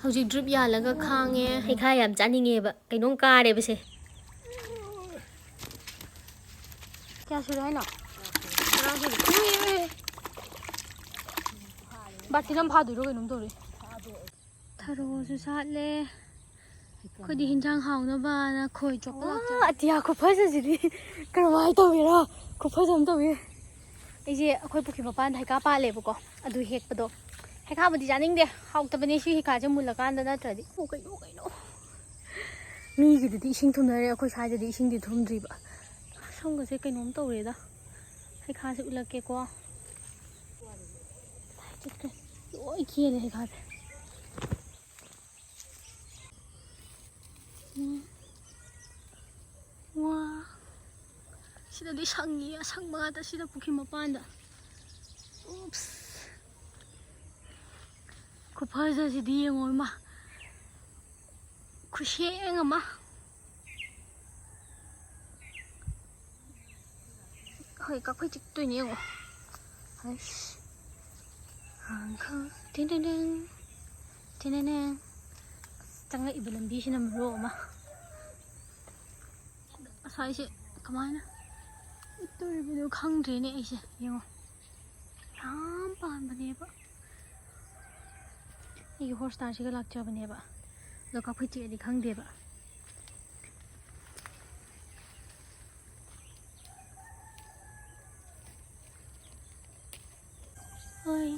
ꯍꯧꯖꯤꯛ ꯗ꯭ꯔꯤꯞ ꯌꯥꯜꯂꯒ ꯈꯥꯡꯉꯦ ꯍꯩꯈꯥ ꯌꯥꯝ ꯆꯥꯅꯤꯡꯉꯦꯕ ꯀꯩꯅꯣꯝ ꯀꯥꯔꯦꯕꯁꯦ ꯀꯌꯥ ꯁꯨꯔꯦ ꯍꯥꯏꯅꯣ ꯕꯥꯇꯤꯟ ꯑꯃ ꯐꯥꯗꯣꯏꯔꯣ ꯀꯩꯅꯣꯝ ꯇꯧꯔꯦ ꯊꯔꯣꯁꯨ ꯁꯥꯠꯂꯦ ꯑꯩꯈꯣꯏꯗꯤ ꯍꯤꯟꯖꯥꯡ ꯍꯥꯎꯅꯕꯅ ꯈꯣꯏ ꯆꯣꯞꯄ ꯂꯥꯛꯆꯔꯦ ꯑꯇꯤꯌꯥ ꯈꯨꯐꯖꯁꯤꯗꯤ ꯀꯔꯝꯍꯥꯏꯅ ꯇꯧꯒꯦꯔꯣ ꯈꯨꯐꯖ ꯑꯃ ꯇꯧꯋꯦ ꯑꯩꯁꯦ ꯑꯩꯈꯣꯏ ꯄꯨꯈ꯭ꯔꯤ ꯃꯄꯥꯟꯗ ꯍꯩꯈꯥ ꯄꯥꯜꯂꯦꯕꯀꯣ ꯑꯗꯨ ꯍꯦꯛꯄꯗꯣ ꯍꯩꯈꯥꯕꯨꯗꯤ ꯆꯥꯅꯤꯡꯗꯦ ꯍꯥꯎꯇꯕꯅꯦ ꯁꯤ ꯍꯩꯈꯥꯁꯦ ꯃꯨꯜꯂꯀꯥꯟꯗ ꯅꯠꯇ꯭ꯔꯗꯤ ꯀꯩꯅꯣ ꯃꯤꯒꯤꯗꯨꯗꯤ ꯏꯁꯤꯡ ꯊꯨꯝꯅꯔꯦ ꯑꯩꯈꯣꯏ ꯁ꯭ꯋꯥꯏꯗꯗꯤ ꯏꯁꯤꯡꯗꯤ ꯊꯨꯝꯗ꯭ꯔꯤꯕ ꯁꯝꯒꯁꯦ ꯀꯩꯅꯣꯝ ꯇꯧꯔꯦꯗ ꯍꯩꯈꯥꯁꯦ ꯎꯠꯂꯛꯀꯦꯀꯣ ꯂꯣꯏ ꯀꯦꯜꯂꯦ ꯍꯩꯈꯥꯁꯦ ꯋꯥ ꯁꯤꯗꯗꯤ ꯁꯪꯉꯤ ꯑꯁꯪꯕ ꯉꯥꯛꯇ ꯁꯤꯗ ꯄꯨꯈ꯭ꯔꯤ ꯃꯄꯥꯟꯗ ꯎꯞꯁ ꯈꯨꯐꯖꯁꯤꯗꯤ ꯌꯦꯡꯉꯣ ꯏꯃꯥ ꯈꯨꯁꯦꯡ ꯑꯃ ꯍꯣꯏ ꯀꯥꯐꯩ ꯆꯤꯛꯇꯣꯏꯅꯦ ꯌꯦꯡꯉꯣ ꯆꯪꯉꯛꯏꯕ ꯂꯝꯕꯤꯁꯤꯅ ꯃꯔꯣꯜ ꯑꯃ ꯑꯁꯥꯏꯁꯦ ꯀꯃꯥꯏꯅ ꯆꯠꯇꯣꯔꯤꯕꯅꯣ ꯈꯪꯗ꯭ꯔꯦꯅꯦ ꯑꯩꯁꯦ ꯌꯦꯡꯉꯣ ꯌꯥꯝ ꯄꯥꯟꯕꯅꯦꯕ ꯑꯩꯒꯤ ꯍꯣꯔꯁ ꯁ꯭ꯇꯥꯔꯁꯤꯒ ꯂꯥꯛꯆꯕꯅꯦꯕ ꯑꯗꯣ ꯀꯥꯐꯩ ꯆꯤꯛꯑꯗꯤ ꯈꯪꯗꯦꯕ ꯍꯣꯏ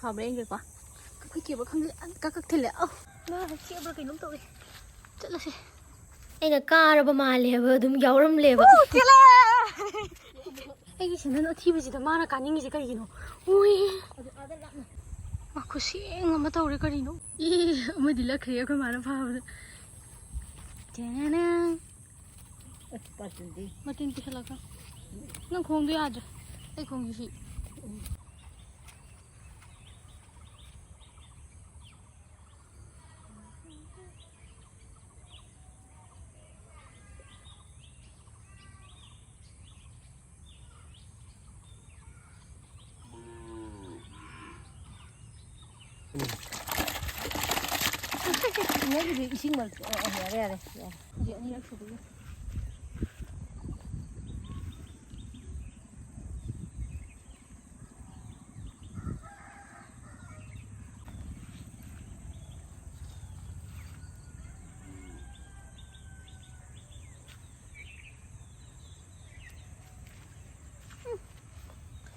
ꯍꯥꯎꯕ꯭ꯔꯥ ꯌꯦꯡꯒꯦꯀꯣ ꯀꯥꯐꯩ ꯆꯤꯛꯑꯕ ꯈꯪꯗꯦ ꯀꯛ ꯊꯤꯜꯂꯦ ꯆꯤꯛꯑꯕ꯭ꯔꯥ ꯀꯩꯅꯣꯝ ꯇꯧꯋꯦ ꯆꯠꯂꯁꯦ ꯑꯩꯅ ꯀꯥꯔꯕ ꯃꯥꯜꯂꯦꯕ ꯑꯗꯨꯝ ꯌꯥꯎꯔꯝꯂꯦꯕ ꯑꯩꯒꯤ ꯁꯦꯟꯗꯟ ꯑꯊꯤꯕꯁꯤꯗ ꯃꯥꯅ ꯀꯥꯅꯤꯡꯉꯤꯁꯦ ꯀꯩꯒꯤꯅꯣ ꯎꯏ ꯈꯨꯁꯦꯡ ꯑꯃ ꯇꯧꯔꯦ ꯀꯔꯤꯅꯣ ꯑꯃꯗꯤ ꯂꯛꯈ꯭ꯔꯦ ꯑꯩꯈꯣꯏ ꯃꯥꯅ ꯐꯥꯕꯗ ꯃꯇꯤꯟ ꯄꯤꯁꯜꯂꯛꯀ ꯅꯪ ꯈꯣꯡꯗꯣ ꯌꯥꯗ꯭ꯔꯦ ꯑꯩ ꯈꯣꯡꯁꯤ 이식 말, 야래. 이제 아니야, 저거.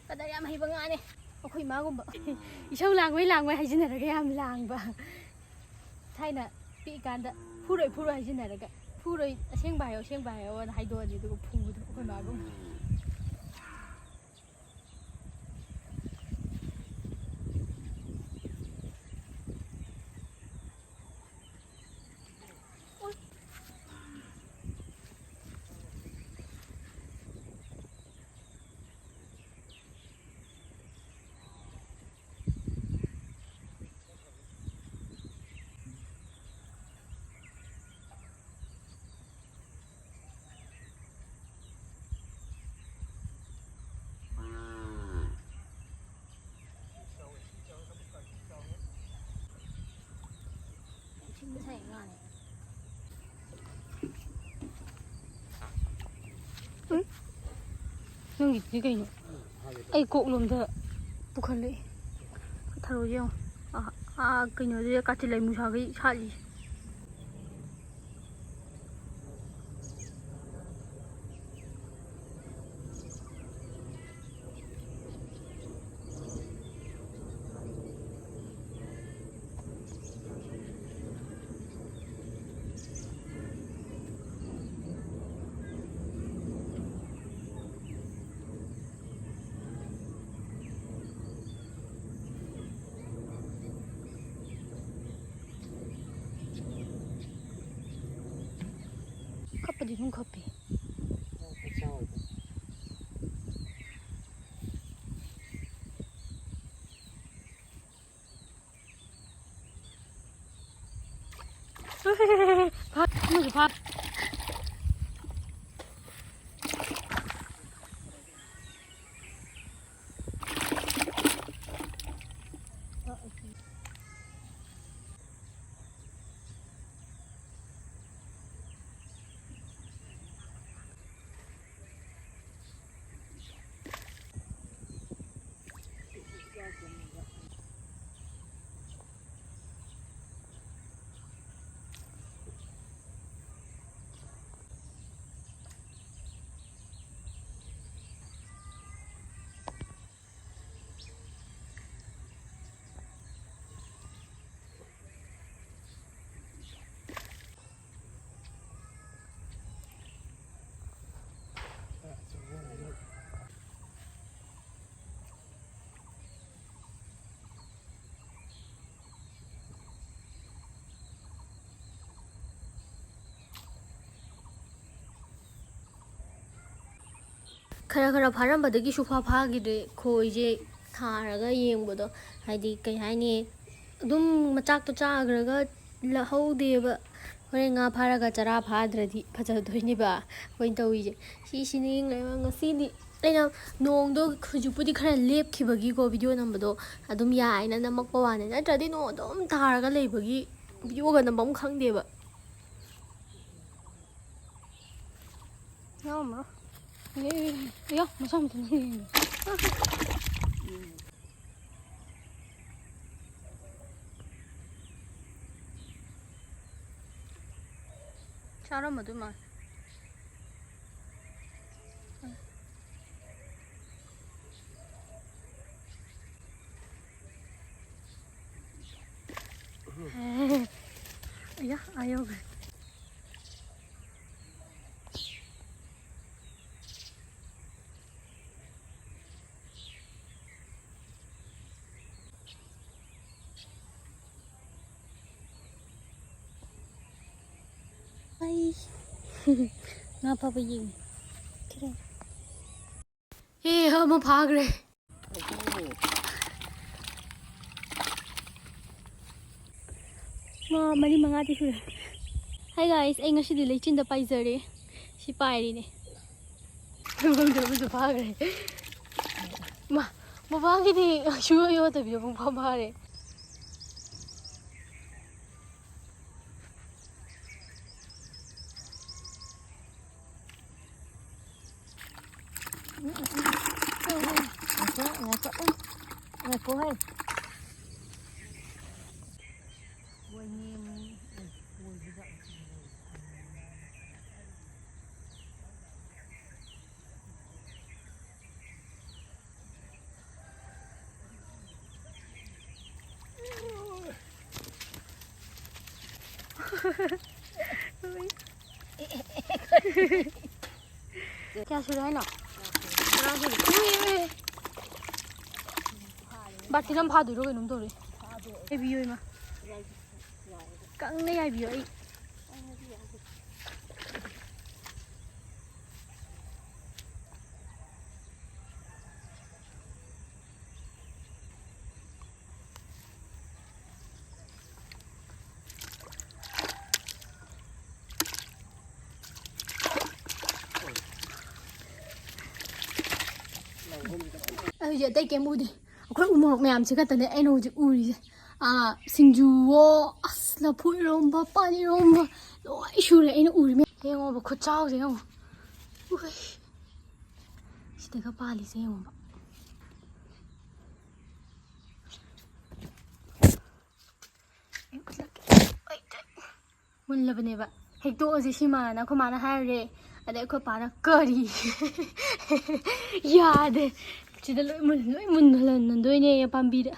Kada yam hay ba nga ne? Ako'y magumba. Isaw langway hajinaraga yam langba. Thayna piikanda phuroy hajinaraga. Phuroy asengbayo na haidoni dugo phudo ako'y magum. Nungit kayo. Ay koklomda pukhali. Tharo yung kanyo diya katilay mo sagay sali. Kapag yung kape. Pat. ꯈꯔ ꯈꯔ ꯐꯥꯔꯝꯕꯗꯒꯤ ꯁꯨꯐꯥ ꯐꯥꯈꯤꯗ꯭ꯔꯦ ꯈꯣꯏꯁꯦ ꯊꯥꯔꯒ ꯌꯦꯡꯕꯗꯣ ꯍꯥꯏꯗꯤ ꯀꯩ ꯍꯥꯏꯅꯤ ꯑꯗꯨꯝ ꯃꯆꯥꯛꯇꯣ ꯆꯥꯈ꯭ꯔꯒ ꯂꯍꯧꯗꯦꯕ ꯍꯣꯔꯦꯟ ꯉꯥ ꯐꯥꯔꯒ ꯆꯔꯥ ꯐꯥꯗ꯭ꯔꯗꯤ ꯐꯖꯗꯣꯏꯅꯦꯕ ꯑꯩꯈꯣꯏꯅ ꯇꯧꯔꯤꯁꯦ ꯁꯤꯁꯤꯅꯤ ꯉꯁꯤꯗꯤ ꯑꯩꯅ ꯅꯣꯡꯗꯣ ꯍꯧꯖꯤꯛꯄꯨꯗꯤ ꯈꯔ ꯂꯦꯞꯈꯤꯕꯒꯤꯀꯣ ꯚꯤꯗꯤꯑꯣ ꯅꯝꯕꯗꯣ ꯑꯗꯨꯝ ꯌꯥꯏꯅ ꯅꯝꯃꯛꯄ ꯋꯥꯅꯤ ꯅꯠꯇ꯭ꯔꯗꯤ ꯅꯣꯡ ꯑꯗꯨꯝ ꯇꯥꯔꯒ ꯂꯩꯕꯒꯤ ꯚꯤꯗꯤꯑꯣꯒ ꯅꯝꯕꯝ ꯈꯪꯗꯦꯕ ꯃꯁꯥ ꯃꯊꯟꯇ ꯆꯥꯔꯝꯃꯗꯣꯏ ꯃꯥꯜꯂꯦ ꯑꯌꯥ ꯑꯌꯧꯒ꯭ꯔꯦ ꯉꯥ ꯐꯥꯕ ꯌꯦꯡꯉꯤ ꯑꯃ ꯐꯥꯈ꯭ꯔꯦ ꯃꯔꯤ ꯃꯉꯥꯗꯤ ꯁꯨꯔꯦ ꯍꯥꯏ ꯒꯥꯏꯁ ꯑꯩ ꯉꯁꯤꯗꯤ ꯂꯩꯆꯤꯟꯗ ꯄꯥꯏꯖꯔꯦ ꯁꯤ ꯄꯥꯏꯔꯤꯅꯦ ꯑꯃꯁꯨ ꯐꯥꯈ꯭ꯔꯦ ꯃꯃꯥꯡꯒꯤꯗꯤ ꯁꯨꯌꯣ ꯌꯣꯗꯕꯤꯗ ꯄꯨꯡꯐꯥ ꯐꯥꯔꯦ क्या सुर है ना बाटी नम फादुरो कइनोम तौरे बियो इमा कंगने याइबियो आई ꯍꯧꯖꯤꯛ ꯑꯇꯩ ꯀꯩꯝ ꯎꯗꯦ ꯑꯩꯈꯣꯏ ꯎꯃꯣꯔꯣꯛ ꯃꯌꯥꯝꯁꯦ ꯈꯛꯇꯅꯦ ꯑꯩꯅ ꯍꯧꯖꯤꯛ ꯎꯔꯤꯁꯦ ꯁꯤꯡꯖꯨꯋꯣ ꯑꯁ ꯂꯐꯨ ꯏꯔꯣꯝꯕ ꯄꯥꯟ ꯏꯔꯣꯝꯕ ꯂꯣꯏ ꯁꯨꯔꯦ ꯑꯩꯅ ꯎꯔꯤ ꯌꯦꯡꯉꯣꯕ ꯈꯨꯠꯆꯥꯎꯁꯦ ꯌꯦꯡꯉꯣ ꯎꯏ ꯁꯤꯗꯒ ꯄꯥꯜꯂꯤꯁꯦ ꯌꯦꯡꯉꯣꯕ ꯃꯨꯜꯂꯕꯅꯦꯕ ꯍꯦꯛꯇꯣꯛꯑꯁꯦ ꯁꯤꯃꯥꯅ ꯑꯩꯈꯣꯏ ꯃꯥꯅ ꯍꯥꯏꯔꯨꯔꯦ ꯑꯗꯩ ꯑꯩꯈꯣꯏ ꯄꯥꯅ ꯀꯔꯤ ꯌꯥꯗꯦ ꯁꯤꯗ ꯂꯣꯏ ꯃꯨꯟꯍꯜꯍꯟꯗꯣꯏꯅꯦ ꯄꯥꯝꯕꯤꯗ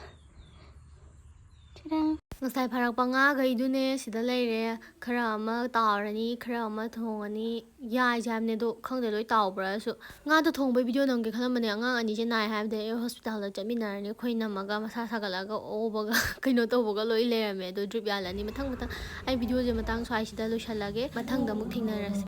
ꯉꯁꯥꯏ ꯐꯥꯔꯛꯄ ꯉꯥꯈꯩꯗꯨꯅꯦ ꯁꯤꯗ ꯂꯩꯔꯦ ꯈꯔ ꯑꯃ ꯇꯥꯎꯔꯅꯤ ꯈꯔ ꯑꯃ ꯊꯣꯡꯉꯅꯤ ꯌꯥꯏꯁꯦ ꯍꯥꯏꯕꯅꯦ ꯑꯗꯣ ꯈꯪꯗꯦ ꯂꯣꯏ ꯇꯥꯎꯕ꯭ꯔꯥꯁꯨ ꯉꯥꯗꯣ ꯊꯣꯡꯕꯩ ꯚꯤꯗꯤꯑꯣ ꯅꯝꯒꯦ ꯈꯜꯂꯝꯕꯅꯦ ꯑꯉꯥꯡ ꯑꯅꯤꯁꯦ ꯅꯥꯏ ꯍꯥꯏꯕꯗꯩ ꯑꯩ ꯍꯣꯁꯄꯤꯇꯥꯜꯗ ꯆꯠꯃꯤꯟꯅꯔꯅꯤ ꯑꯩꯈꯣꯏ ꯅꯝꯃꯒ ꯃꯁꯥ ꯁꯥꯒꯠꯂꯒ ꯑꯣꯕꯒ ꯀꯩꯅꯣ ꯇꯧꯕꯒ ꯂꯣꯏ ꯂꯩꯔꯝꯃꯦ ꯑꯗꯣ ꯗ꯭ꯔꯤꯞ ꯌꯥꯜꯂꯅꯤ ꯃꯊꯪ ꯑꯩ ꯚꯤꯗꯤꯑꯣꯁꯦ ꯃꯇꯥꯡ ꯁ꯭ꯋꯥꯏꯁꯤꯗ ꯂꯣꯏꯁꯜꯂꯒꯦ ꯃꯊꯪꯗ ꯑꯃꯨꯛ ꯊꯦꯡꯅꯔꯁꯦ